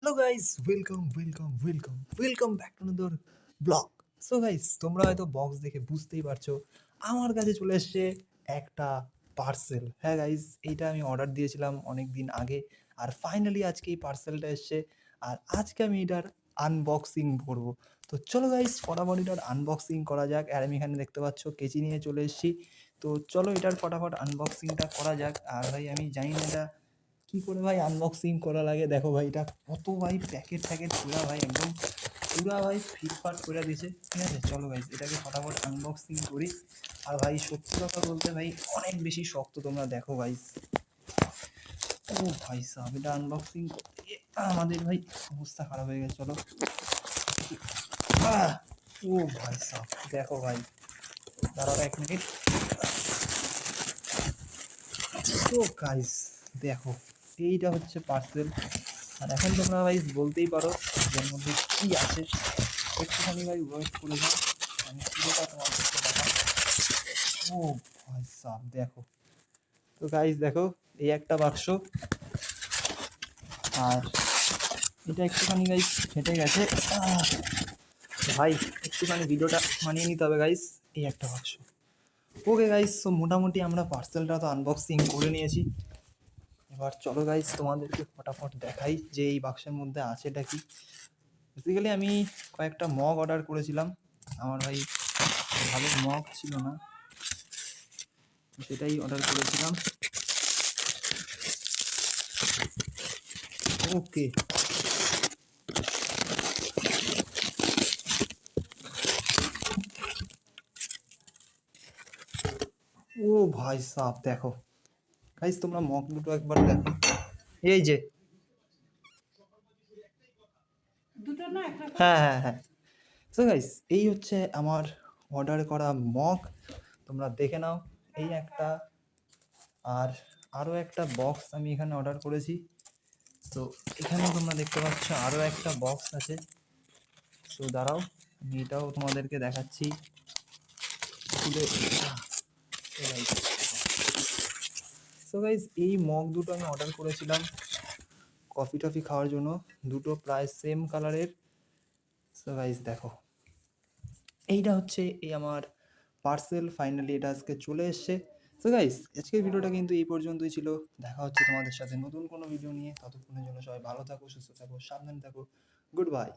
Hello guys, welcome back to another blog. So guys, তোমরা হয়তো box দেখে বুঝতেই পারছো আমার কাছে চলে এসেছে একটা পার্সেল। হ্যাঁ গাইস, এইটা আমি অর্ডার দিয়েছিলাম অনেক দিন আগে, আর ফাইনালি আজকে এই পার্সেলটা এসেছে। আর আজকে আমি এটার আনবক্সিং করব। তো চলো গাইস, ফটাফট এটার আনবক্সিং করা যাক। আর আমি এখানে দেখতে পাচ্ছ কেচি নিয়ে চলে এসেছি। তো চলো এটার ফটাফট আনবক্সিংটা করা যাক। আর ভাই আমি জানি না এটা কি করে ভাই আনবক্সিং করা লাগে। দেখো ভাই, এটা কত ভাই প্যাকেট ট্যাকেট পুরা ভাই একদম পুরা ভাই ফিটফাট করে দিয়েছে। ঠিক আছে, চলো ভাই এটাকে ফটাফট আনবক্সিং করি। আর ভাই সত্যি কথা বলতে ভাই অনেক বেশি শক্ত, তোমরা দেখো ভাই। ও ভাই সাহেব, এটা আনবক্সিং আমাদের ভাই অবস্থা খারাপ হয়ে গেছে। চলো ও ভাই সাহেব দেখো ভাই, দাঁড়াও 1 মিনিট। তো গাইস দেখো, এইটা হচ্ছে পার্সেল। আর এখন তোমরা ভাই বলতেই পারো এর মধ্যে কী আছে। একটুখানি ভাই ওয়েট করে যাও, আমি পুরোটা তোমাদেরকে দেখাই। ও ভাই সাব দেখো। তো গাইস দেখো, এই একটা বাক্স। আর এটা একটুখানি গাইস ফেটে গেছে। ভাই একটুখানি ভিডিওটা মানিয়ে নিতে হবে গাইস। এই একটা বাক্স। ওকে গাইস, তো মোটামুটি আমরা পার্সেলটা তো আনবক্সিং করে নিয়েছি। এবার চলো গাইস তোমাদেরকে ফটাফট দেখাই যে এই বাক্সের মধ্যে আছে এটা কি। বেসিক্যালি আমি কয়েকটা মগ অর্ডার করেছিলাম, আমার ভাই ভালো মগ ছিল না, সেটাই অর্ডার করেছিলাম। ওকে, ও ভাই সাব দেখো গাইস, তোমরা মগ দুটো একবার দেখো। এই যে হ্যাঁ হ্যাঁ হ্যাঁ। সো গাইস, এই হচ্ছে আমার অর্ডার করা মগ, তোমরা দেখে নাও। এই একটা, আর আরও একটা বক্স আমি এখানে অর্ডার করেছি। তো এখানে তোমরা দেখতে পাচ্ছ আরও একটা বক্স আছে। সো দাঁড়াও, আমি এটাও তোমাদেরকে দেখাচ্ছি খুলে। সো গাইস, এই মগ দুটো আমি অর্ডার করেছিলাম কফি টফি খাওয়ার জন্য, দুটো প্রায় সেম কালারের। সো গাইস দেখো, এইটা হচ্ছে এই আমার পার্সেল। ফাইনালি এটা আজকে চলে এসছে। সো গাইস, আজকের ভিডিওটা কিন্তু এই পর্যন্তই ছিল। দেখা হচ্ছে তোমাদের সাথে নতুন কোনো ভিডিও নিয়ে। ততক্ষণের জন্য সবাই ভালো থাকো, সুস্থ থাকো, সাবধানে থাকো। Good bye.